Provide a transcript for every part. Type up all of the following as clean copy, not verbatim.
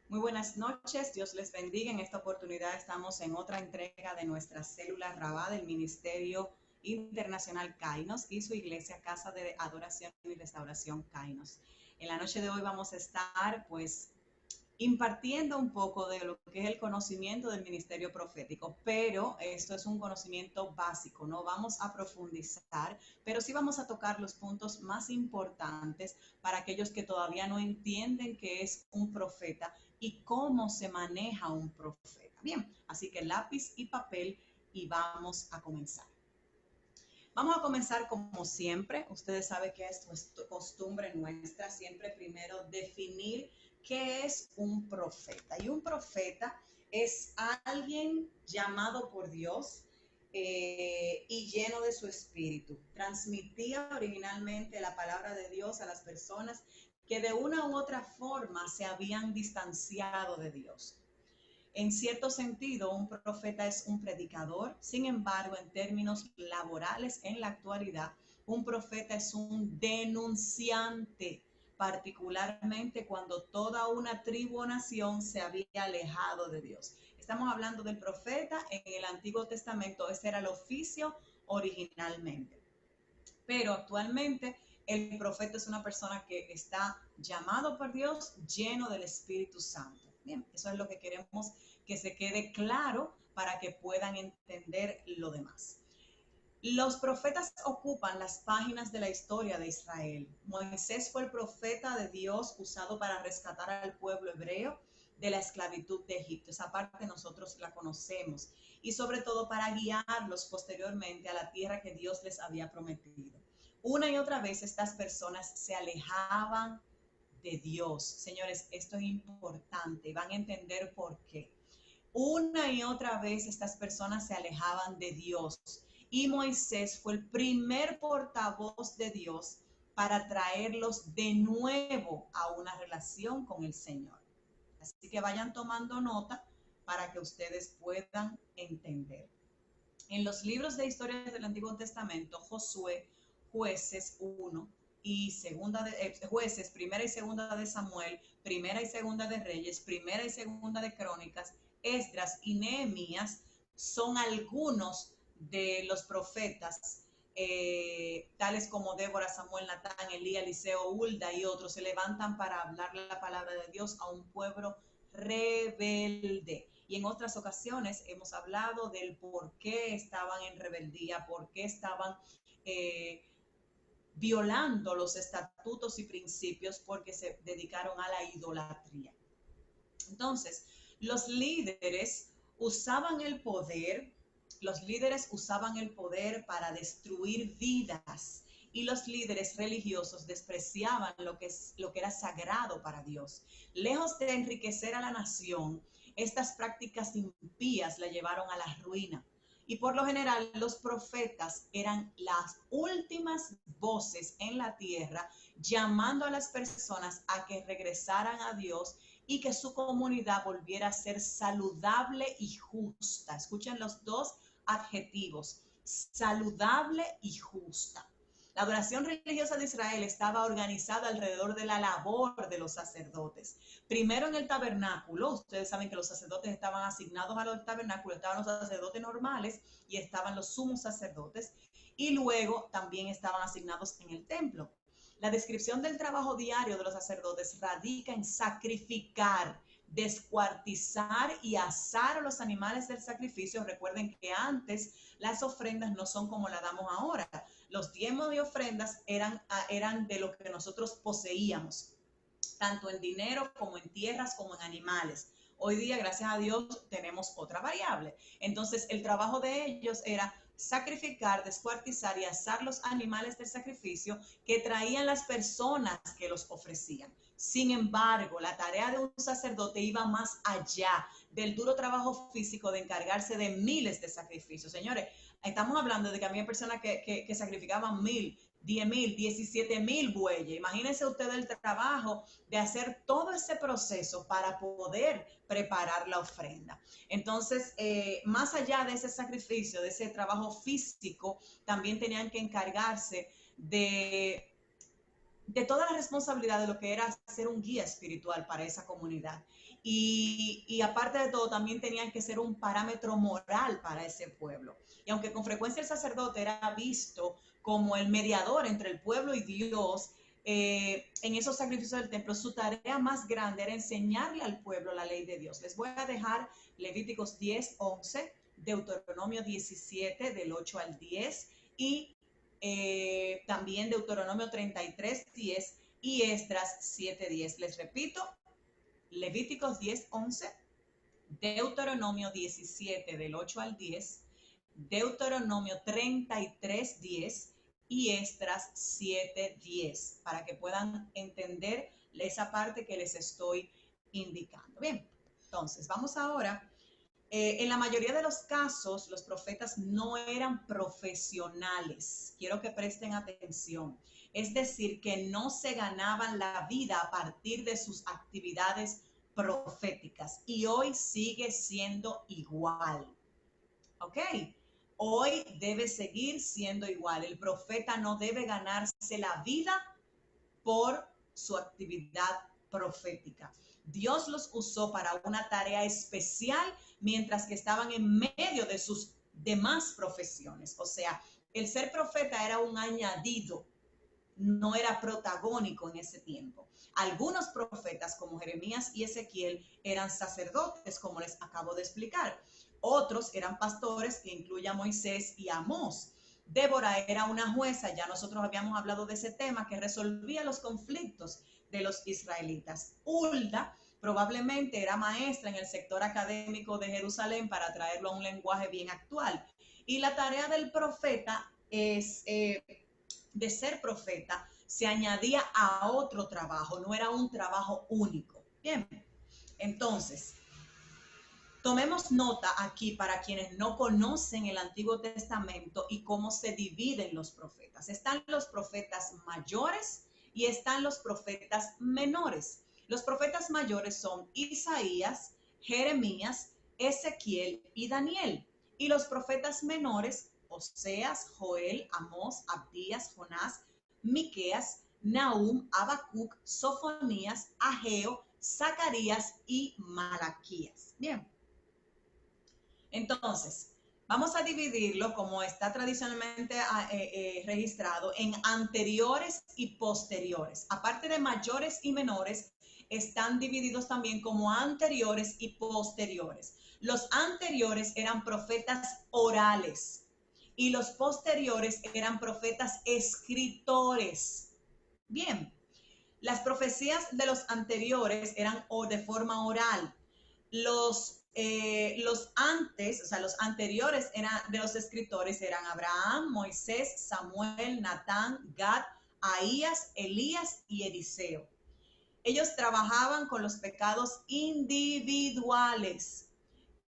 Muy buenas noches, Dios les bendiga. En esta oportunidad estamos en otra entrega de nuestra célula Rabá del Ministerio Internacional Kainos y su iglesia Casa de Adoración y Restauración Kainos. En la noche de hoy vamos a estar impartiendo un poco de lo que es el conocimiento del ministerio profético, pero esto es un conocimiento básico, no vamos a profundizar, pero sí vamos a tocar los puntos más importantes para aquellos que todavía no entienden qué es un profeta y cómo se maneja un profeta. Bien, así que lápiz y papel y vamos a comenzar. Vamos a comenzar como siempre. Ustedes saben que es costumbre nuestra siempre primero definir qué es un profeta. Y un profeta es alguien llamado por Dios y lleno de su espíritu. Transmitía originalmente la palabra de Dios a las personas que de una u otra forma se habían distanciado de Dios. En cierto sentido, un profeta es un predicador. Sin embargo, en términos laborales en la actualidad, un profeta es un denunciante, particularmente cuando toda una tribu o nación se había alejado de Dios. Estamos hablando del profeta en el Antiguo Testamento. Ese era el oficio originalmente. Pero actualmente el profeta es una persona que está llamado por Dios, lleno del Espíritu Santo. Bien, eso es lo que queremos que se quede claro para que puedan entender lo demás. Los profetas ocupan las páginas de la historia de Israel. Moisés fue el profeta de Dios usado para rescatar al pueblo hebreo de la esclavitud de Egipto. Esa parte nosotros la conocemos. Y sobre todo para guiarlos posteriormente a la tierra que Dios les había prometido. Una y otra vez estas personas se alejaban de Dios. Señores, esto es importante. Van a entender por qué. Una y otra vez estas personas se alejaban de Dios y Moisés fue el primer portavoz de Dios para traerlos de nuevo a una relación con el Señor. Así que vayan tomando nota para que ustedes puedan entender. En los libros de historias del Antiguo Testamento, Josué, Jueces 1 y segunda de Jueces, primera y segunda de Samuel, primera y segunda de Reyes, primera y segunda de Crónicas, Esdras y Nehemías son algunos de los profetas, tales como Débora, Samuel, Natán, Elías, Eliseo, Hulda y otros, se levantan para hablar la palabra de Dios a un pueblo rebelde. Y en otras ocasiones hemos hablado del por qué estaban en rebeldía, por qué estaban eh, violando los estatutos y principios, porque se dedicaron a la idolatría. Entonces, los líderes usaban el poder, los líderes usaban el poder para destruir vidas y los líderes religiosos despreciaban lo que era sagrado para Dios. Lejos de enriquecer a la nación, estas prácticas impías la llevaron a la ruina. Y por lo general los profetas eran las últimas voces en la tierra llamando a las personas a que regresaran a Dios y que su comunidad volviera a ser saludable y justa. Escuchen los dos adjetivos, saludable y justa. La adoración religiosa de Israel estaba organizada alrededor de la labor de los sacerdotes. Primero en el tabernáculo, ustedes saben que los sacerdotes estaban asignados a los tabernáculos, estaban los sacerdotes normales y estaban los sumos sacerdotes, y luego también estaban asignados en el templo. La descripción del trabajo diario de los sacerdotes radica en sacrificar, descuartizar y asar a los animales del sacrificio. Recuerden que antes las ofrendas no son como las damos ahora. Los diezmos de ofrendas eran de lo que nosotros poseíamos, tanto en dinero como en tierras como en animales. Hoy día, gracias a Dios, tenemos otra variable. Entonces, el trabajo de ellos era sacrificar, descuartizar y asar los animales del sacrificio que traían las personas que los ofrecían. Sin embargo, la tarea de un sacerdote iba más allá del duro trabajo físico de encargarse de miles de sacrificios. Señores, estamos hablando de que había personas que sacrificaban 1000, 10,000, 17,000 bueyes. Imagínense ustedes el trabajo de hacer todo ese proceso para poder preparar la ofrenda. Entonces, más allá de ese sacrificio, de ese trabajo físico, también tenían que encargarse de de toda la responsabilidad de lo que era ser un guía espiritual para esa comunidad. Y aparte de todo, también tenían que ser un parámetro moral para ese pueblo. Y aunque con frecuencia el sacerdote era visto como el mediador entre el pueblo y Dios, en esos sacrificios del templo, su tarea más grande era enseñarle al pueblo la ley de Dios. Les voy a dejar Levíticos 10:11, Deuteronomio 17, del 8 al 10, y también Deuteronomio 33:10 y Esdras 7:10. Les repito, Levíticos 10:11, Deuteronomio 17 del 8 al 10, Deuteronomio 33:10 y Esdras 7:10, para que puedan entender esa parte que les estoy indicando. Bien, entonces vamos ahora. En la mayoría de los casos, los profetas no eran profesionales. Quiero que presten atención. Es decir, que no se ganaban la vida a partir de sus actividades proféticas. Y hoy sigue siendo igual. ¿Ok? Hoy debe seguir siendo igual. El profeta no debe ganarse la vida por su actividad profética. Dios los usó para una tarea especial mientras que estaban en medio de sus demás profesiones. O sea, el ser profeta era un añadido, no era protagónico en ese tiempo. Algunos profetas como Jeremías y Ezequiel eran sacerdotes, como les acabo de explicar. Otros eran pastores, que incluye a Moisés y a Amós. Débora era una jueza, ya nosotros habíamos hablado de ese tema, que resolvía los conflictos de los israelitas. Hulda probablemente era maestra en el sector académico de Jerusalén, para traerlo a un lenguaje bien actual. Y la tarea del profeta es de ser profeta se añadía a otro trabajo, no era un trabajo único. Bien, entonces, tomemos nota aquí para quienes no conocen el Antiguo Testamento y cómo se dividen los profetas. Están los profetas mayores y están los profetas menores. Los profetas mayores son Isaías, Jeremías, Ezequiel y Daniel. Y los profetas menores, Oseas, Joel, Amós, Abdías, Jonás, Miqueas, Nahum, Habacuc, Sofonías, Ageo, Zacarías y Malaquías. Bien. Entonces, vamos a dividirlo, como está tradicionalmente registrado, en anteriores y posteriores. Aparte de mayores y menores, están divididos también como anteriores y posteriores. Los anteriores eran profetas orales y los posteriores eran profetas escritores. Bien, las profecías de los anteriores eran de forma oral. Los antes, o sea, los anteriores de los escritores eran Abraham, Moisés, Samuel, Natán, Gad, Ahías, Elías y Eliseo. Ellos trabajaban con los pecados individuales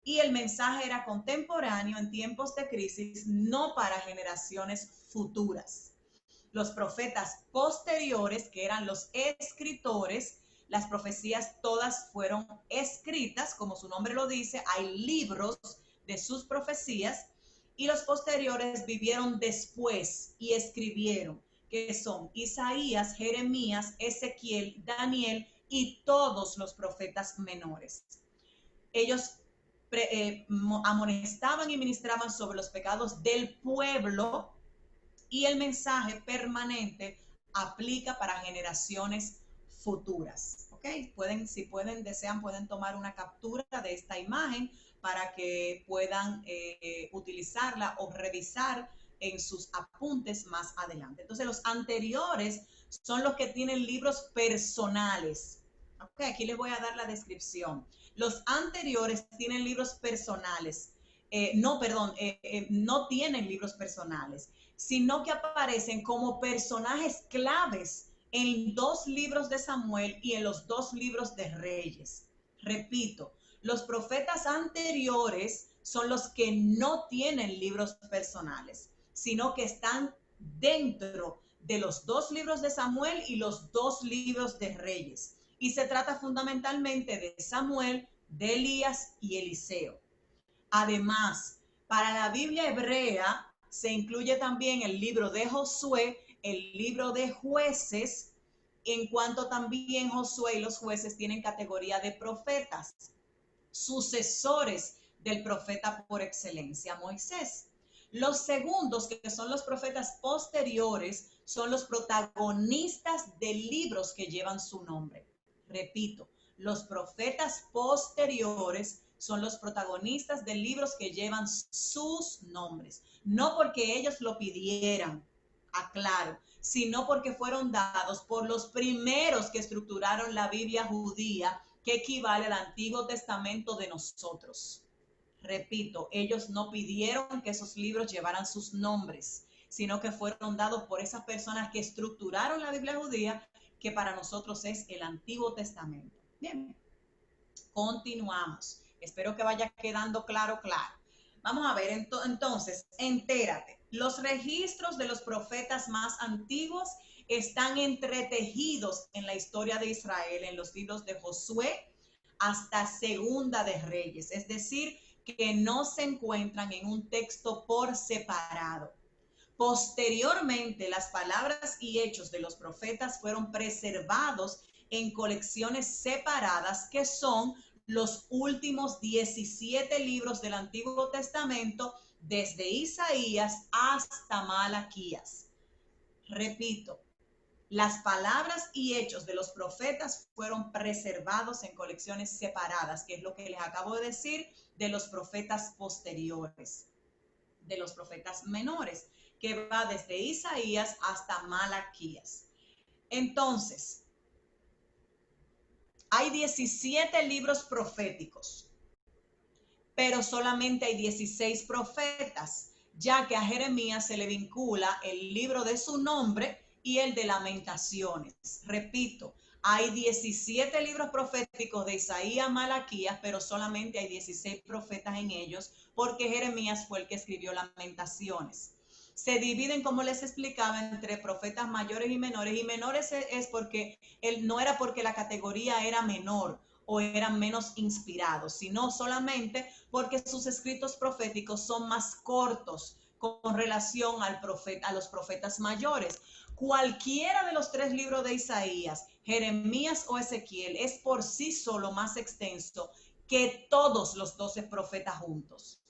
y el mensaje era contemporáneo en tiempos de crisis, no para generaciones futuras. Los profetas posteriores, que eran los escritores, las profecías todas fueron escritas, como su nombre lo dice, hay libros de sus profecías, y los posteriores vivieron después y escribieron, que son Isaías, Jeremías, Ezequiel, Daniel y todos los profetas menores. Ellos amonestaban y ministraban sobre los pecados del pueblo, y el mensaje permanente aplica para generaciones futuras. ¿Ok? Si pueden, desean, pueden tomar una captura de esta imagen para que puedan utilizarla o revisar en sus apuntes más adelante. Entonces, los anteriores son los que tienen libros personales. ¿Ok? Aquí les voy a dar la descripción. Los anteriores tienen libros personales. No tienen libros personales, sino que aparecen como personajes claves en 2 libros de Samuel y en los 2 libros de Reyes. Repito, los profetas anteriores son los que no tienen libros personales, sino que están dentro de los 2 libros de Samuel y los 2 libros de Reyes. Y se trata fundamentalmente de Samuel, de Elías y Eliseo. Además, para la Biblia hebrea se incluye también el libro de Josué, el libro de Jueces, en cuanto también Josué y los jueces tienen categoría de profetas, sucesores del profeta por excelencia, Moisés. Los segundos, que son los profetas posteriores, son los protagonistas de libros que llevan su nombre. Repito, los profetas posteriores son los protagonistas de libros que llevan sus nombres. No porque ellos lo pidieran, aclaro, sino porque fueron dados por los primeros que estructuraron la Biblia judía, que equivale al Antiguo Testamento de nosotros. Repito, ellos no pidieron que esos libros llevaran sus nombres, sino que fueron dados por esas personas que estructuraron la Biblia judía, que para nosotros es el Antiguo Testamento. Bien, continuamos. Espero que vaya quedando claro. Vamos a ver, entonces, entérate. Los registros de los profetas más antiguos están entretejidos en la historia de Israel, en los libros de Josué hasta Segunda de Reyes, es decir, que no se encuentran en un texto por separado. Posteriormente, las palabras y hechos de los profetas fueron preservados en colecciones separadas, que son los últimos 17 libros del Antiguo Testamento, desde Isaías hasta Malaquías. Repito, las palabras y hechos de los profetas fueron preservados en colecciones separadas, que es lo que les acabo de decir de los profetas posteriores, de los profetas menores, que va desde Isaías hasta Malaquías. Entonces, hay 17 libros proféticos, pero solamente hay 16 profetas, ya que a Jeremías se le vincula el libro de su nombre y el de Lamentaciones. Repito, hay 17 libros proféticos de Isaías, Malaquías, pero solamente hay 16 profetas en ellos, porque Jeremías fue el que escribió Lamentaciones. Se dividen, como les explicaba, entre profetas mayores y menores. Y menores es porque no era porque la categoría era menor o eran menos inspirados, sino solamente porque sus escritos proféticos son más cortos con relación a los profetas mayores. Cualquiera de los 3 libros de Isaías, Jeremías o Ezequiel es por sí solo más extenso que todos los 12 profetas juntos.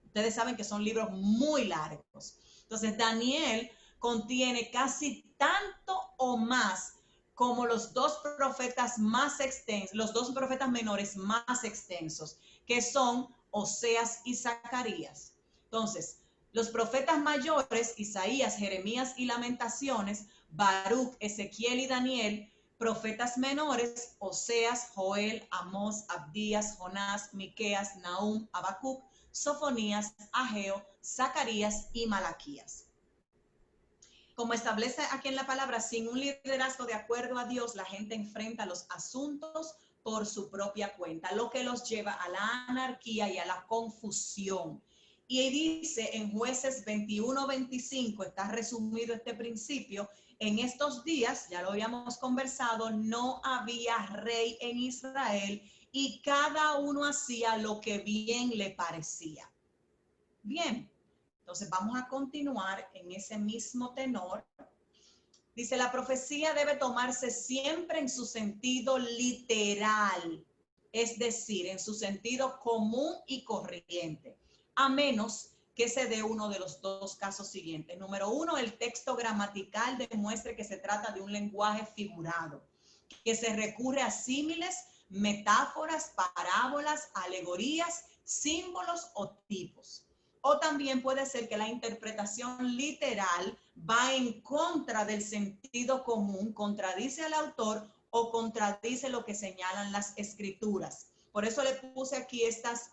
Ustedes saben que son libros muy largos. Entonces, Daniel contiene casi tanto o más como los 2 profetas más extensos, los 2 profetas menores más extensos, que son Oseas y Zacarías. Entonces, los profetas mayores, Isaías, Jeremías y Lamentaciones, Baruch, Ezequiel y Daniel. Profetas menores, Oseas, Joel, Amós, Abdías, Jonás, Miqueas, Nahum, Habacuc, Sofonías, Ageo, Zacarías y Malaquías. Como establece aquí en la palabra, sin un liderazgo de acuerdo a Dios, la gente enfrenta los asuntos por su propia cuenta, lo que los lleva a la anarquía y a la confusión. Y dice en Jueces 21-25, está resumido este principio: en estos días, ya lo habíamos conversado, no había rey en Israel y cada uno hacía lo que bien le parecía. Bien, entonces vamos a continuar en ese mismo tenor. Dice, la profecía debe tomarse siempre en su sentido literal, es decir, en su sentido común y corriente, a menos que se dé uno de los 2 casos siguientes. Número 1, el texto gramatical demuestre que se trata de un lenguaje figurado, que se recurre a símiles, metáforas, parábolas, alegorías, símbolos o tipos. O también puede ser que la interpretación literal va en contra del sentido común, contradice al autor o contradice lo que señalan las escrituras. Por eso le puse aquí estas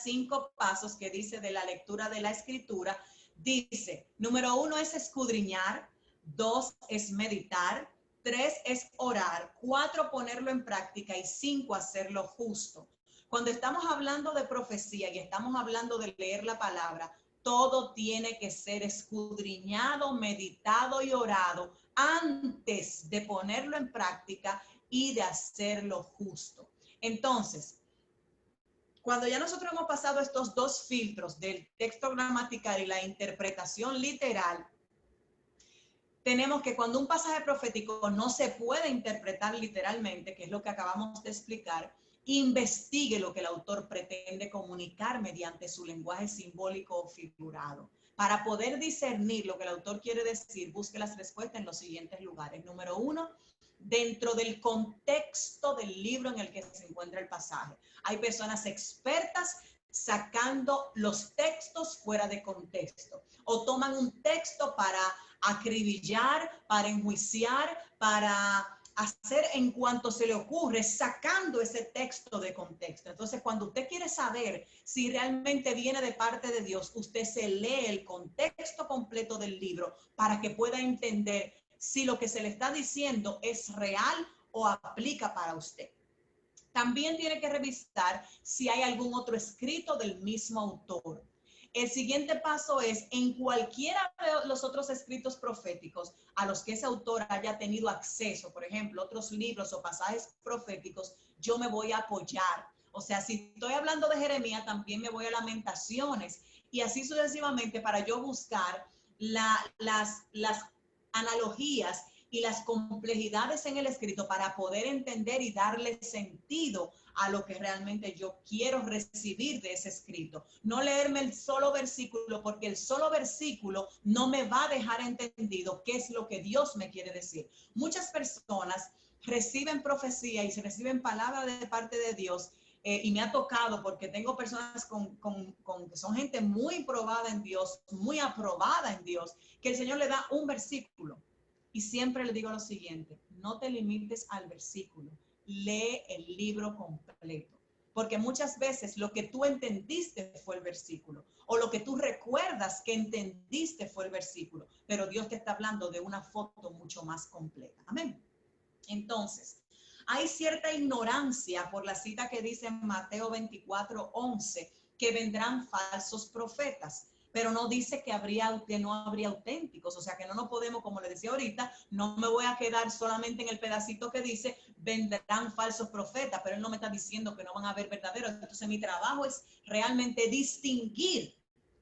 5 pasos que dice de la lectura de la escritura. Dice, número 1 es escudriñar, 2 es meditar, 3 es orar, 4 ponerlo en práctica y 5 hacerlo justo. Cuando estamos hablando de profecía y estamos hablando de leer la palabra, todo tiene que ser escudriñado, meditado y orado antes de ponerlo en práctica y de hacerlo justo. Entonces, cuando ya nosotros hemos pasado estos 2 filtros del texto gramatical y la interpretación literal, tenemos que cuando un pasaje profético no se puede interpretar literalmente, que es lo que acabamos de explicar, investigue lo que el autor pretende comunicar mediante su lenguaje simbólico o figurado. Para poder discernir lo que el autor quiere decir, busque las respuestas en los siguientes lugares. Número 1, dentro del contexto del libro en el que se encuentra el pasaje. Hay personas expertas sacando los textos fuera de contexto o toman un texto para acribillar, para enjuiciar, para hacer en cuanto se le ocurre, sacando ese texto de contexto. Entonces, cuando usted quiere saber si realmente viene de parte de Dios, usted se lee el contexto completo del libro para que pueda entender si lo que se le está diciendo es real o aplica para usted. También tiene que revisar si hay algún otro escrito del mismo autor. El siguiente paso es, en cualquiera de los otros escritos proféticos a los que ese autor haya tenido acceso, por ejemplo, otros libros o pasajes proféticos, yo me voy a apoyar. O sea, si estoy hablando de Jeremías, también me voy a Lamentaciones y así sucesivamente para yo buscar las analogías y las complejidades en el escrito para poder entender y darle sentido a lo que realmente yo quiero recibir de ese escrito. No leerme el solo versículo, porque el solo versículo no me va a dejar entendido qué es lo que Dios me quiere decir. Muchas personas reciben profecía y se reciben palabras de parte de Dios. Y me ha tocado porque tengo personas que son gente muy probada en Dios, muy aprobada en Dios, que el Señor le da un versículo. Y siempre le digo lo siguiente, no te limites al versículo, lee el libro completo. Porque muchas veces lo que tú entendiste fue el versículo, o lo que tú recuerdas que entendiste fue el versículo, pero Dios te está hablando de una foto mucho más completa. Amén. Entonces, hay cierta ignorancia por la cita que dice en Mateo 24:11, que vendrán falsos profetas, pero no dice que no habría auténticos. O sea que no nos podemos, como le decía ahorita, no me voy a quedar solamente en el pedacito que dice vendrán falsos profetas, pero él no me está diciendo que no van a haber verdaderos. Entonces mi trabajo es realmente distinguir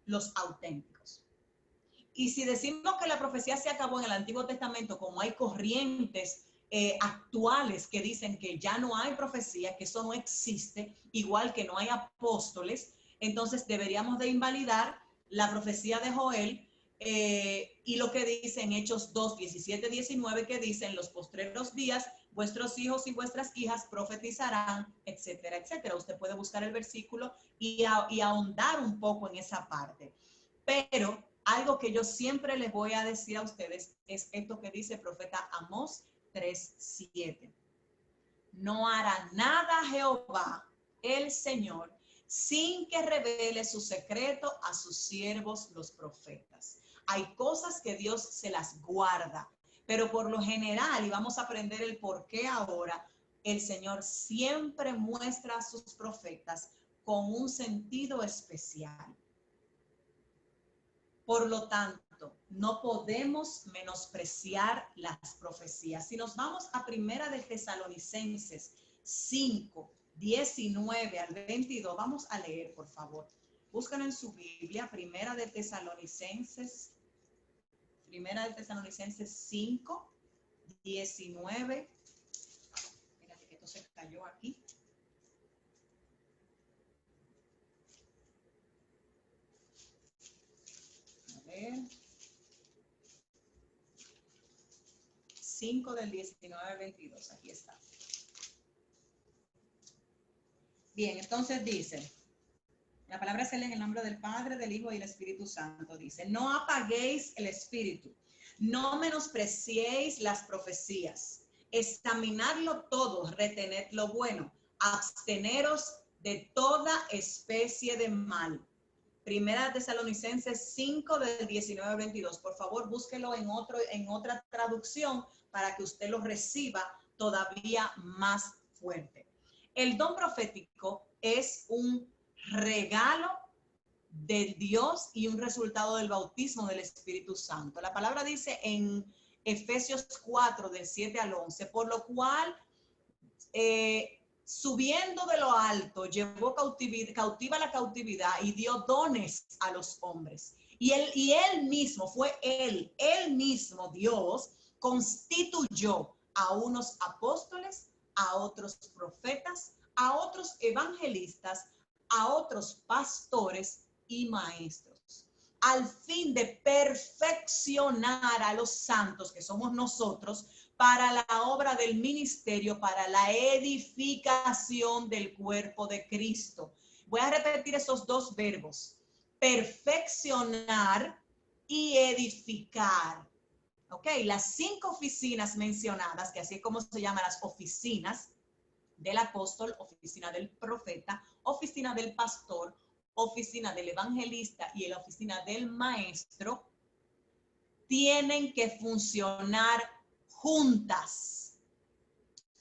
los auténticos. Y si decimos que la profecía se acabó en el Antiguo Testamento, como hay corrientes actuales que dicen que ya no hay profecía, que eso no existe, igual que no hay apóstoles, entonces deberíamos de invalidar la profecía de Joel y lo que dice en Hechos 2, 17, 19, que dice en los postreros días vuestros hijos y vuestras hijas profetizarán, etcétera, etcétera. Usted puede buscar el versículo y ahondar un poco en esa parte. Pero algo que yo siempre les voy a decir a ustedes es esto que dice el profeta Amós 3:7. No hará nada Jehová, el Señor, sin que revele su secreto a sus siervos los profetas. Hay cosas que Dios se las guarda, pero por lo general, y vamos a aprender el por qué ahora, el Señor siempre muestra a sus profetas con un sentido especial. Por lo tanto, no podemos menospreciar las profecías. Si nos vamos a Primera de Tesalonicenses 5, 19 al 22, vamos a leer, por favor. Búsquenlo en su Biblia, Primera de Tesalonicenses 5, 19. Espérate que esto se cayó aquí. A ver. 5 del 19 al 22, aquí está. Bien, entonces dice, la palabra se lee en el nombre del Padre, del Hijo y del Espíritu Santo. Dice, no apaguéis el espíritu, no menospreciéis las profecías, examinadlo todo, retened lo bueno, absteneros de toda especie de mal. Primera Tesalonicenses 5 del 19 al 22. Por favor, búsquelo en otra traducción para que usted lo reciba todavía más fuerte. El don profético es un regalo de Dios y un resultado del bautismo del Espíritu Santo. La palabra dice en Efesios 4, del 7 al 11, por lo cual, subiendo de lo alto, llevó cautiva la cautividad y dio dones a los hombres. Y él mismo, fue él mismo, Dios, constituyó a unos apóstoles, a otros profetas, a otros evangelistas, a otros pastores y maestros, al fin de perfeccionar a los santos, que somos nosotros, para la obra del ministerio, para la edificación del cuerpo de Cristo. Voy a repetir esos dos verbos: perfeccionar y edificar. Ok, las 5 oficinas mencionadas, que así es como se llaman las oficinas del apóstol, oficina del profeta, oficina del pastor, oficina del evangelista y la oficina del maestro, tienen que funcionar juntas.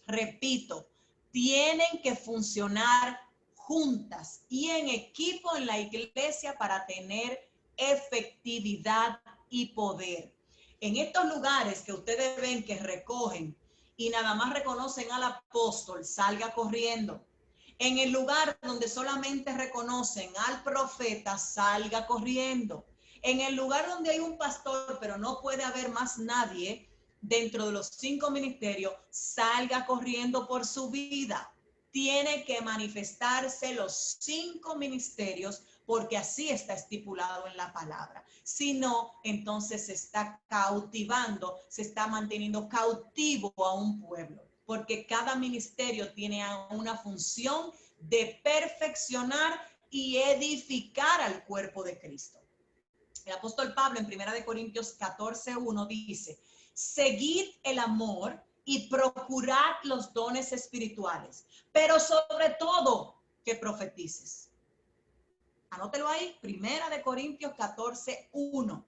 Repito, tienen que funcionar juntas y en equipo en la iglesia para tener efectividad y poder. En estos lugares que ustedes ven que recogen y nada más reconocen al apóstol, salga corriendo. En el lugar donde solamente reconocen al profeta, salga corriendo. En el lugar donde hay un pastor, pero no puede haber más nadie dentro de los 5 ministerios, salga corriendo por su vida. Tiene que manifestarse los 5 ministerios porque así está estipulado en la palabra. Si no, entonces se está cautivando, se está manteniendo cautivo a un pueblo, porque cada ministerio tiene una función de perfeccionar y edificar al cuerpo de Cristo. El apóstol Pablo en 1 Corintios 14:1 dice: seguid el amor y procurad los dones espirituales, pero sobre todo que profetices. Anótelo ahí, 1 Corintios 14:1.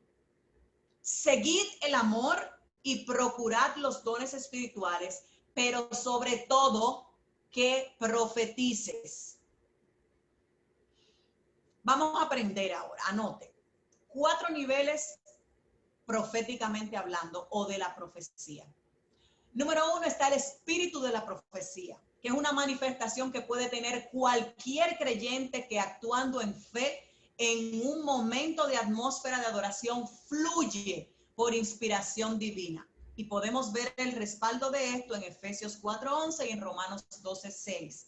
Seguid el amor y procurad los dones espirituales, pero sobre todo que profetices. Vamos a aprender ahora, anote, 4 niveles proféticamente hablando o de la profecía. Número 1 está el espíritu de la profecía, que es una manifestación que puede tener cualquier creyente que actuando en fe en un momento de atmósfera de adoración fluye por inspiración divina. Y podemos ver el respaldo de esto en Efesios 4:11 y en Romanos 12:6.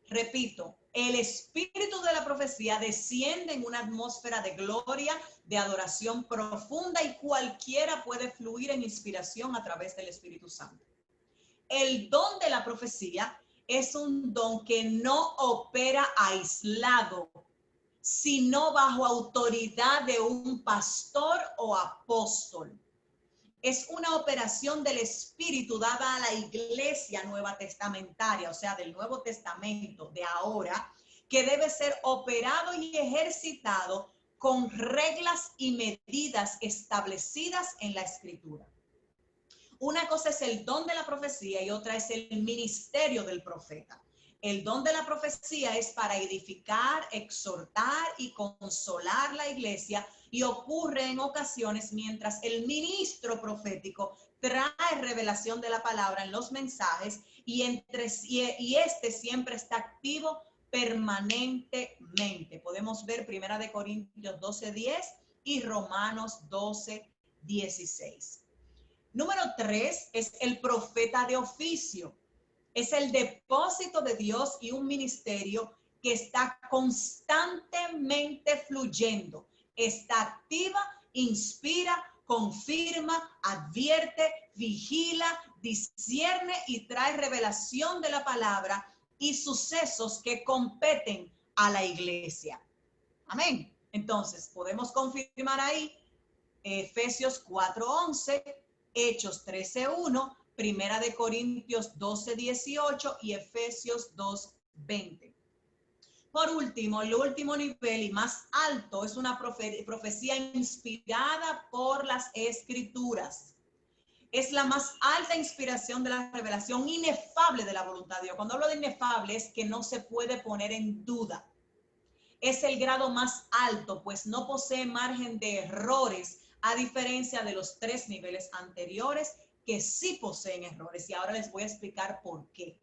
Repito, el espíritu de la profecía desciende en una atmósfera de gloria, de adoración profunda, y cualquiera puede fluir en inspiración a través del Espíritu Santo. El don de la profecía es un don que no opera aislado, sino bajo autoridad de un pastor o apóstol. Es una operación del Espíritu dada a la iglesia nueva testamentaria, o sea, del Nuevo Testamento de ahora, que debe ser operado y ejercitado con reglas y medidas establecidas en la Escritura. Una cosa es el don de la profecía y otra es el ministerio del profeta. El don de la profecía es para edificar, exhortar y consolar la iglesia, y ocurre en ocasiones mientras el ministro profético trae revelación de la palabra en los mensajes y este siempre está activo permanentemente. Podemos ver 1 Corintios 12:10 y Romanos 12:16. Número 3 es el profeta de oficio. Es el depósito de Dios y un ministerio que está constantemente fluyendo. Está activa, inspira, confirma, advierte, vigila, discierne y trae revelación de la palabra y sucesos que competen a la iglesia. Amén. Entonces, podemos confirmar ahí Efesios 4:11, Hechos 13:1, 1 Corintios 12:18 y Efesios 2:20. Por último, el último nivel y más alto es una profecía inspirada por las Escrituras. Es la más alta inspiración de la revelación inefable de la voluntad de Dios. Cuando hablo de inefable es que no se puede poner en duda. Es el grado más alto, pues no posee margen de errores, a diferencia de los 3 niveles anteriores que sí poseen errores. Y ahora les voy a explicar por qué.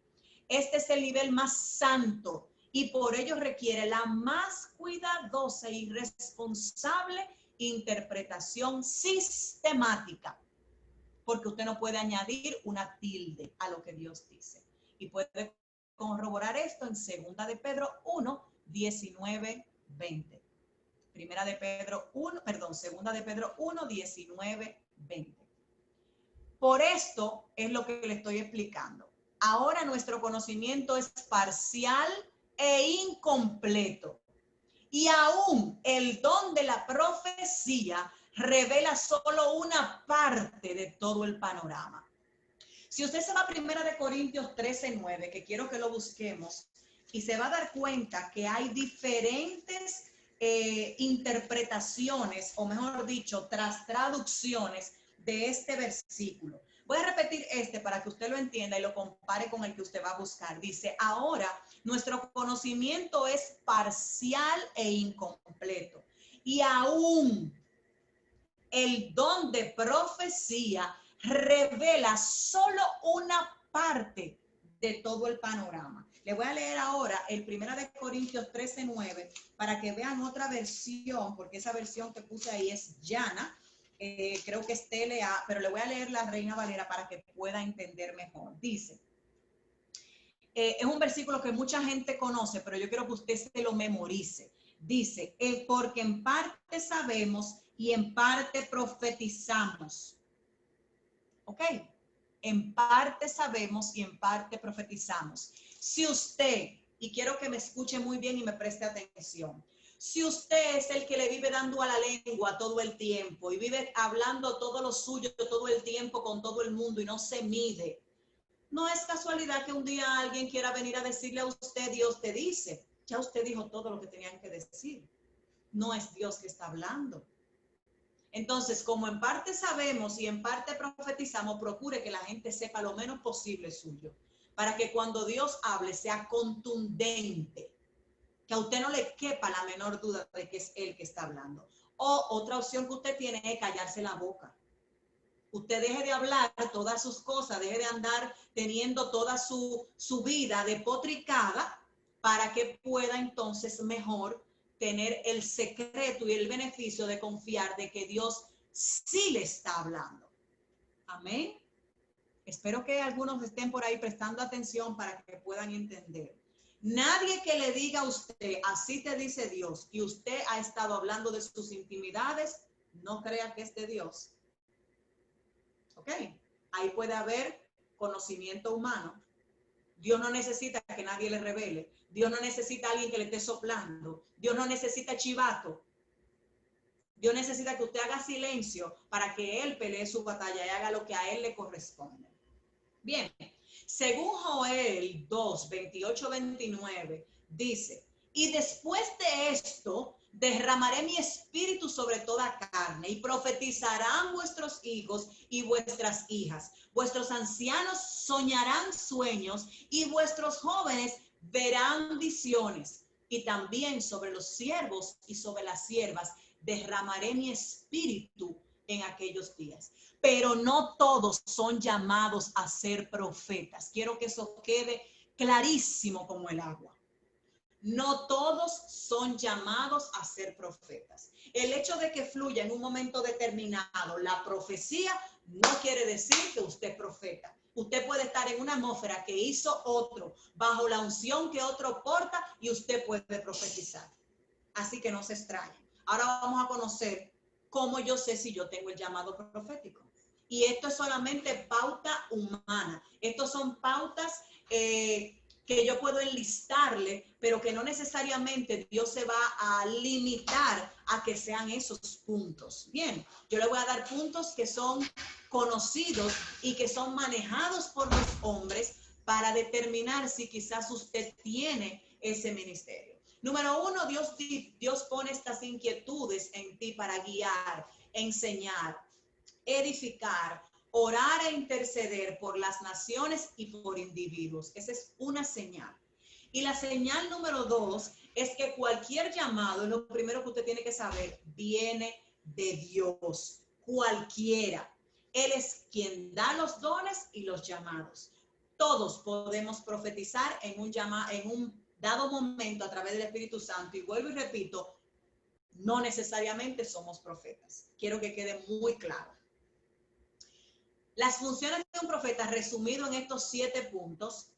Este es el nivel más santo y por ello requiere la más cuidadosa y responsable interpretación sistemática, porque usted no puede añadir una tilde a lo que Dios dice. Y puede corroborar esto en 2 de Pedro 1, 19, 20. Primera de Pedro 1, perdón, 2 de Pedro 1, 19, 20. Por esto es lo que le estoy explicando. Ahora nuestro conocimiento es parcial e incompleto. Y aún el don de la profecía revela solo una parte de todo el panorama. Si usted se va a 1 de Corintios 13, 9, que quiero que lo busquemos, y se va a dar cuenta que hay diferentes interpretaciones, o mejor dicho, traducciones de este versículo. Voy a repetir para que usted lo entienda y lo compare con el que usted va a buscar. Dice, ahora nuestro conocimiento es parcial e incompleto. Y aún el don de profecía revela solo una parte de todo el panorama. Le voy a leer ahora el 1 de Corintios 13, 9 para que vean otra versión, porque esa versión que puse ahí es llana. Creo que es TLA, pero le voy a leer la Reina Valera para que pueda entender mejor. Dice, es un versículo que mucha gente conoce, pero yo quiero que usted se lo memorice. Dice, porque en parte sabemos y en parte profetizamos. ¿Ok? En parte sabemos y en parte profetizamos. Si usted, y quiero que me escuche muy bien y me preste atención, si usted es el que le vive dando a la lengua todo el tiempo y vive hablando todo lo suyo todo el tiempo con todo el mundo y no se mide, no es casualidad que un día alguien quiera venir a decirle a usted, Dios te dice, ya usted dijo todo lo que tenían que decir. No es Dios que está hablando. Entonces, como en parte sabemos y en parte profetizamos, procure que la gente sepa lo menos posible suyo, para que cuando Dios hable sea contundente, que a usted no le quepa la menor duda de que es Él que está hablando. O otra opción que usted tiene es callarse la boca. Usted deje de hablar todas sus cosas, deje de andar teniendo toda su vida despotricada para que pueda entonces mejor tener el secreto y el beneficio de confiar de que Dios sí le está hablando. Amén. Espero que algunos estén por ahí prestando atención para que puedan entender. Nadie que le diga a usted, así te dice Dios, y usted ha estado hablando de sus intimidades, no crea que es de Dios. ¿Ok? Ahí puede haber conocimiento humano. Dios no necesita que nadie le revele. Dios no necesita a alguien que le esté soplando. Dios no necesita chivato. Dios necesita que usted haga silencio para que Él pelee su batalla y haga lo que a Él le corresponde. Bien, según Joel 2, 28, 29, dice, y después de esto derramaré mi espíritu sobre toda carne y profetizarán vuestros hijos y vuestras hijas. Vuestros ancianos soñarán sueños y vuestros jóvenes verán visiones. Y también sobre los siervos y sobre las siervas derramaré mi espíritu en aquellos días. Pero no todos son llamados a ser profetas. Quiero que eso quede clarísimo como el agua. No todos son llamados a ser profetas. El hecho de que fluya en un momento determinado la profecía no quiere decir que usted es profeta. Usted puede estar en una atmósfera que hizo otro, bajo la unción que otro porta, y usted puede profetizar. Así que no se extrañe. Ahora vamos a conocer cómo yo sé si yo tengo el llamado profético. Y esto es solamente pauta humana. Estos son pautas que yo puedo enlistarle, pero que no necesariamente Dios se va a limitar a que sean esos puntos. Bien, yo le voy a dar puntos que son conocidos y que son manejados por los hombres para determinar si quizás usted tiene ese ministerio. Número 1, Dios pone estas inquietudes en ti para guiar, enseñar, edificar, orar e interceder por las naciones y por individuos. Esa es una señal. Y la señal número 2 es que cualquier llamado, es lo primero que usted tiene que saber, viene de Dios. Cualquiera. Él es quien da los dones y los llamados. Todos podemos profetizar en un dado momento a través del Espíritu Santo. Y vuelvo y repito, no necesariamente somos profetas. Quiero que quede muy claro. Las funciones de un profeta, resumido en estos 7 puntos,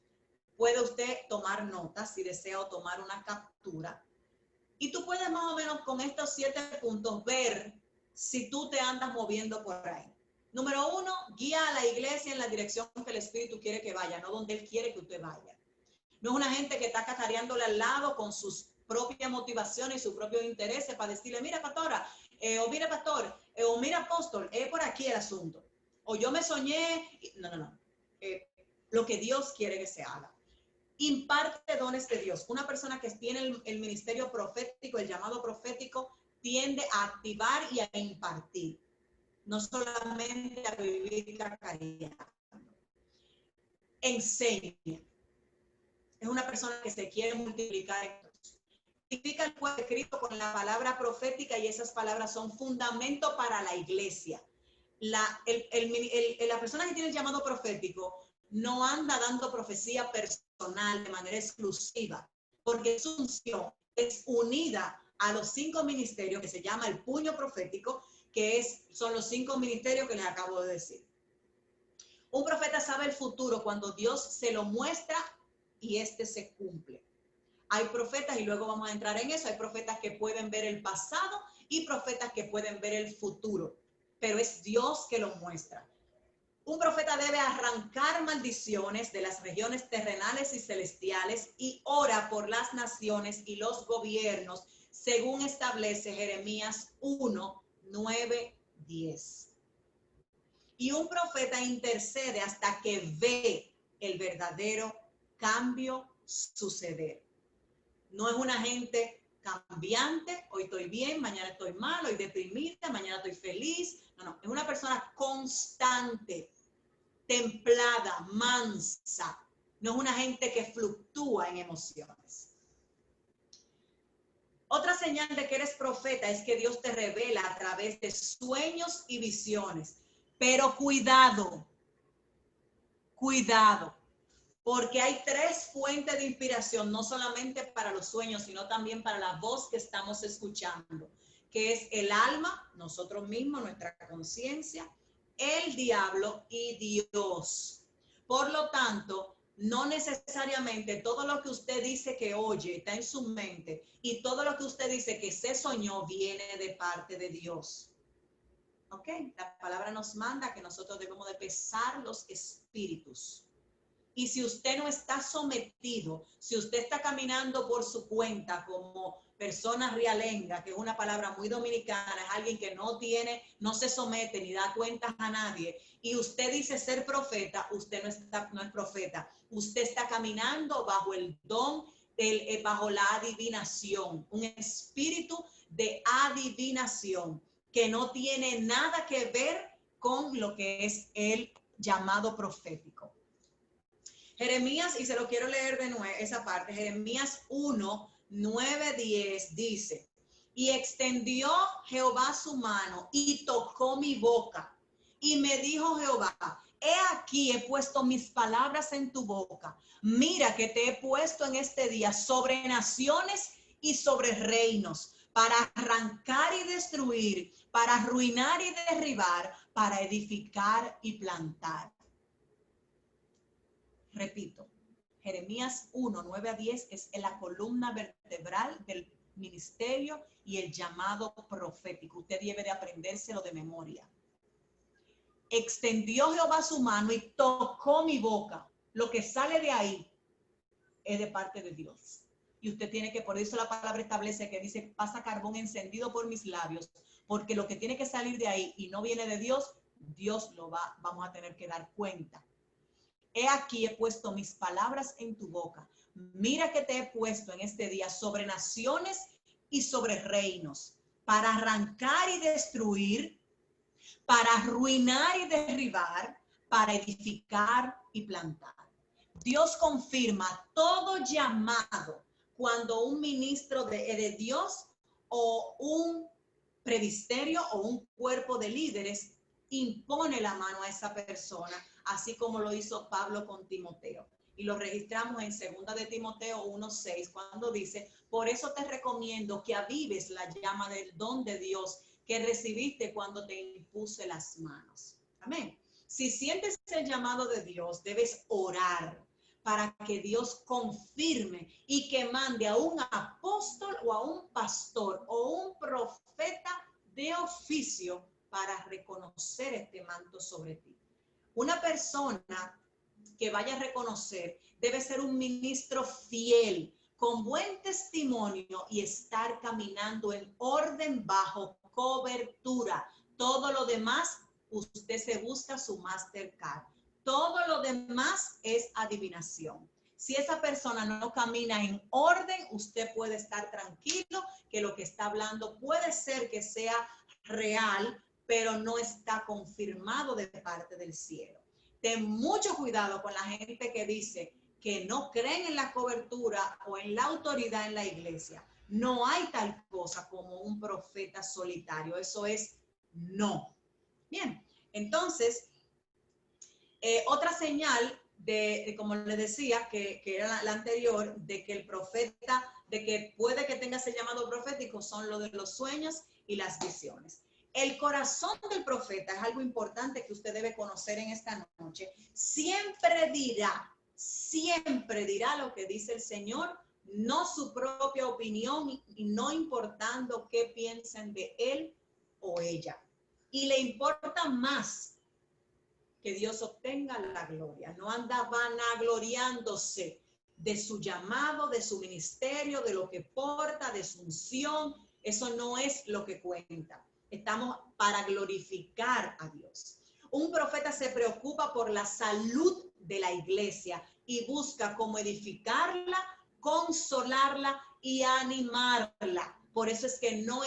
puede usted tomar notas si desea o tomar una captura. Y tú puedes más o menos con estos 7 puntos ver si tú te andas moviendo por ahí. Número 1, guía a la iglesia en la dirección que el Espíritu quiere que vaya, no donde Él quiere que usted vaya. No es una gente que está cacareándole al lado con sus propias motivaciones y sus propios intereses para decirle, mira pastora, o mira pastor, o mira apóstol, es por aquí el asunto. O yo me soñé. No. Lo que Dios quiere que se haga. Imparte dones de Dios. Una persona que tiene el ministerio profético, el llamado profético, tiende a activar y a impartir. No solamente a vivir cacareando. Enseña. Es una persona que se quiere multiplicar. Significa el pueblo de Cristo con la palabra profética y esas palabras son fundamento para la iglesia. La persona que tiene el llamado profético no anda dando profecía personal de manera exclusiva, porque su función es unida a los 5 ministerios que se llama el puño profético, que son los 5 ministerios que les acabo de decir. Un profeta sabe el futuro cuando Dios se lo muestra y este se cumple. Hay profetas, y luego vamos a entrar en eso, hay profetas que pueden ver el pasado y profetas que pueden ver el futuro, pero es Dios que lo muestra. Un profeta debe arrancar maldiciones de las regiones terrenales y celestiales y ora por las naciones y los gobiernos, según establece Jeremías 1, 9, 10. Y un profeta intercede hasta que ve el verdadero cambio suceder. No es una gente cambiante, hoy estoy bien, mañana estoy mal, hoy deprimida, mañana estoy feliz. No, es una persona constante, templada, mansa. No es una gente que fluctúa en emociones. Otra señal de que eres profeta es que Dios te revela a través de sueños y visiones. Pero cuidado, porque hay 3 fuentes de inspiración, no solamente para los sueños, sino también para la voz que estamos escuchando, que es el alma, nosotros mismos, nuestra conciencia, el diablo y Dios. Por lo tanto, no necesariamente todo lo que usted dice que oye está en su mente y todo lo que usted dice que se soñó viene de parte de Dios. ¿Ok? La palabra nos manda que nosotros debemos de pesar los espíritus. Y si usted no está sometido, si usted está caminando por su cuenta como persona realenga, que es una palabra muy dominicana, es alguien que no se somete ni da cuentas a nadie, y usted dice ser profeta, usted no es profeta. Usted está caminando bajo el don, bajo la adivinación, un espíritu de adivinación que no tiene nada que ver con lo que es el llamado profético. Jeremías, y se lo quiero leer de nuevo, esa parte, Jeremías 1, 9, 10 dice, y extendió Jehová su mano y tocó mi boca, y me dijo Jehová, he aquí he puesto mis palabras en tu boca, mira que te he puesto en este día sobre naciones y sobre reinos, para arrancar y destruir, para arruinar y derribar, para edificar y plantar. Repito, Jeremías 1, 9 a 10 es la columna vertebral del ministerio y el llamado profético. Usted debe de aprendérselo de memoria. Extendió Jehová su mano y tocó mi boca. Lo que sale de ahí es de parte de Dios. Y usted tiene que, por eso la palabra establece que dice, pasa carbón encendido por mis labios, porque lo que tiene que salir de ahí y no viene de Dios, vamos a tener que dar cuenta. He aquí he puesto mis palabras en tu boca. Mira que te he puesto en este día sobre naciones y sobre reinos, para arrancar y destruir, para arruinar y derribar, para edificar y plantar. Dios confirma todo llamado cuando un ministro de Dios o un presbiterio o un cuerpo de líderes impone la mano a esa persona, así como lo hizo Pablo con Timoteo. y lo registramos en 2 de Timoteo 1:6, cuando dice: por eso te recomiendo que avives la llama del don de Dios que recibiste cuando te impuse las manos. Amén. Si sientes el llamado de Dios, debes orar para que Dios confirme y que mande a un apóstol o a un pastor o un profeta de oficio para reconocer este manto sobre ti. Una persona que vaya a reconocer debe ser un ministro fiel, con buen testimonio y estar caminando en orden bajo cobertura. Todo lo demás, usted se busca su Mastercard. Todo lo demás es adivinación. Si esa persona no camina en orden, usted puede estar tranquilo que lo que está hablando puede ser que sea real, pero no está confirmado de parte del cielo. Ten mucho cuidado con la gente que dice que no creen en la cobertura o en la autoridad en la iglesia. No hay tal cosa como un profeta solitario. Eso es no. Bien, entonces, otra señal de como les decía, que era la anterior, de que el profeta, de que puede que tenga ese llamado profético, son lo de los sueños y las visiones. El corazón del profeta es algo importante que usted debe conocer en esta noche. Siempre dirá lo que dice el Señor, no su propia opinión y no importando qué piensen de él o ella. Y le importa más que Dios obtenga la gloria. No anda vanagloriándose de su llamado, de su ministerio, de lo que porta, de su unción. Eso no es lo que cuenta. Estamos para glorificar a Dios. Un profeta se preocupa por la salud de la iglesia y busca cómo edificarla, consolarla y animarla. Por eso es que no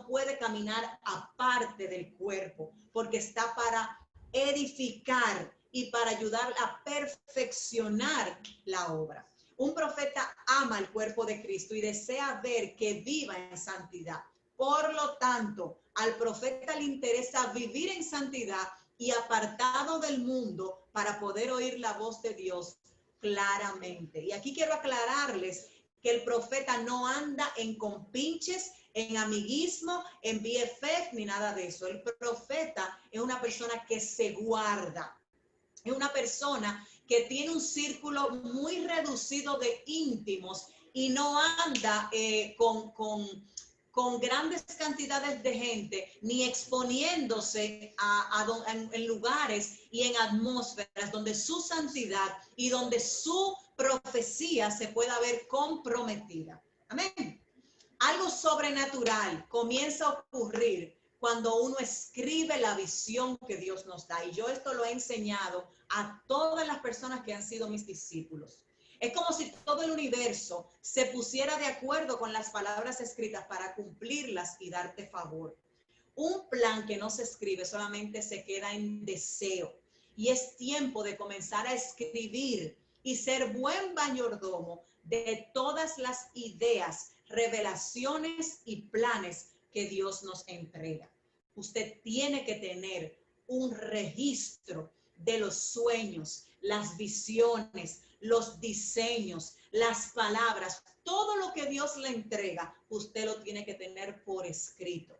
puede caminar aparte del cuerpo, porque está para edificar y para ayudar a perfeccionar la obra. Un profeta ama el cuerpo de Cristo y desea ver que viva en santidad. Por lo tanto, al profeta le interesa vivir en santidad y apartado del mundo para poder oír la voz de Dios claramente. Y aquí quiero aclararles que el profeta no anda en compinches, en amiguismo, en BFF, ni nada de eso. El profeta es una persona que se guarda, es una persona que tiene un círculo muy reducido de íntimos y no anda con grandes cantidades de gente, ni exponiéndose en lugares y en atmósferas donde su santidad y donde su profecía se pueda ver comprometida. Amén. Algo sobrenatural comienza a ocurrir cuando uno escribe la visión que Dios nos da. Y yo esto lo he enseñado a todas las personas que han sido mis discípulos. Es como si todo el universo se pusiera de acuerdo con las palabras escritas para cumplirlas y darte favor. Un plan que no se escribe solamente se queda en deseo. Y es tiempo de comenzar a escribir y ser buen mayordomo de todas las ideas, revelaciones y planes que Dios nos entrega. Usted tiene que tener un registro de los sueños, las visiones, los diseños, las palabras, todo lo que Dios le entrega, usted lo tiene que tener por escrito.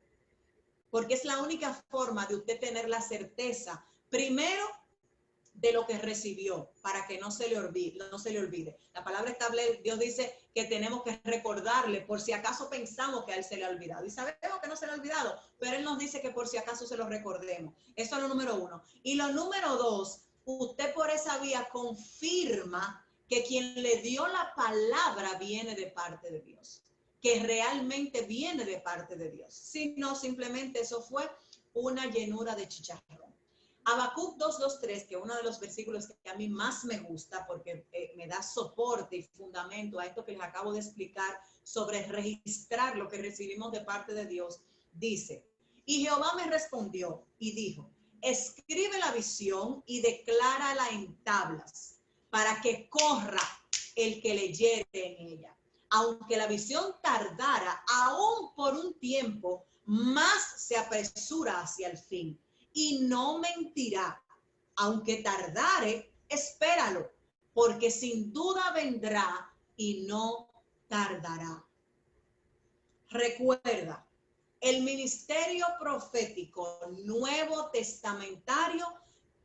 Porque es la única forma de usted tener la certeza, primero, de lo que recibió, para que no se le olvide. La palabra establece, Dios dice que tenemos que recordarle por si acaso pensamos que a él se le ha olvidado. Y sabemos que no se le ha olvidado, pero él nos dice que por si acaso se lo recordemos. Eso es lo número 1. Y lo número 2, usted por esa vía confirma que quien le dio la palabra viene de parte de Dios, que realmente viene de parte de Dios. Si no, simplemente eso fue una llenura de chicharrón. Habacuc 2:2-3, que es uno de los versículos que a mí más me gusta porque me da soporte y fundamento a esto que les acabo de explicar sobre registrar lo que recibimos de parte de Dios, dice: y Jehová me respondió y dijo, escribe la visión y declárala en tablas para que corra el que leyere en ella. Aunque la visión tardara aún por un tiempo, más se apresura hacia el fin. Y no mentirá, aunque tardare, espéralo, porque sin duda vendrá y no tardará. Recuerda, el ministerio profético nuevo testamentario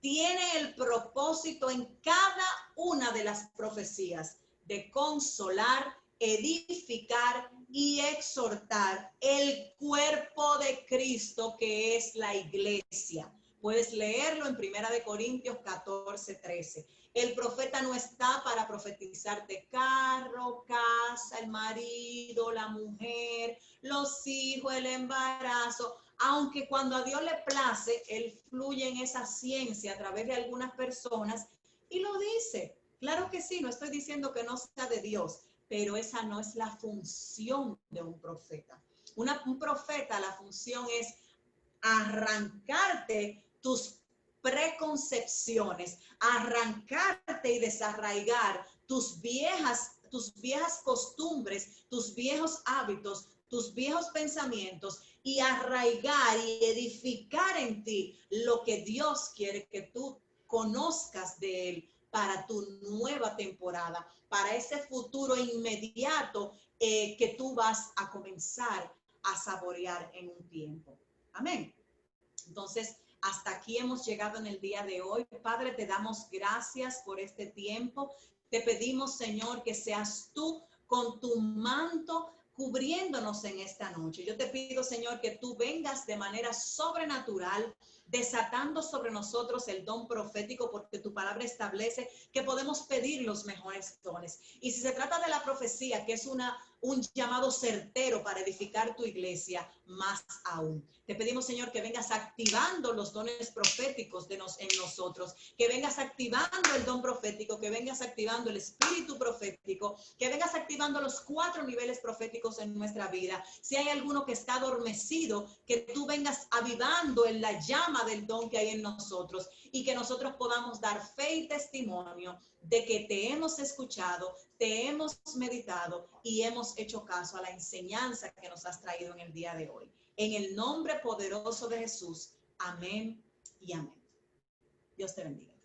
tiene el propósito en cada una de las profecías de consolar, edificar y exhortar el cuerpo de Cristo, que es la iglesia. Puedes leerlo en 1 Corintios 14:13. El profeta no está para profetizar de carro, casa, el marido, la mujer, los hijos, el embarazo, aunque cuando a Dios le place, Él fluye en esa ciencia a través de algunas personas y lo dice. Claro que sí, no estoy diciendo que no sea de Dios, pero esa no es la función de un profeta. Un profeta, la función es arrancarte tus preconcepciones, arrancarte y desarraigar tus viejas costumbres, tus viejos hábitos, tus viejos pensamientos y arraigar y edificar en ti lo que Dios quiere que tú conozcas de Él para tu nueva temporada, para ese futuro inmediato que tú vas a comenzar a saborear en un tiempo. Amén. Entonces, hasta aquí hemos llegado en el día de hoy. Padre, te damos gracias por este tiempo. Te pedimos, Señor, que seas tú con tu manto cubriéndonos en esta noche. Yo te pido, Señor, que tú vengas de manera sobrenatural, desatando sobre nosotros el don profético, porque tu palabra establece que podemos pedir los mejores dones. Y si se trata de la profecía, que es un llamado certero para edificar tu iglesia, más aún. Te pedimos, Señor, que vengas activando los dones proféticos en nosotros, que vengas activando el don profético, que vengas activando el espíritu profético, que vengas activando los 4 niveles proféticos en nuestra vida. Si hay alguno que está adormecido, que tú vengas avivando en la llama del don que hay en nosotros y que nosotros podamos dar fe y testimonio de que te hemos escuchado, te hemos meditado y hemos hecho caso a la enseñanza que nos has traído en el día de hoy. En el nombre poderoso de Jesús. Amén y amén. Dios te bendiga.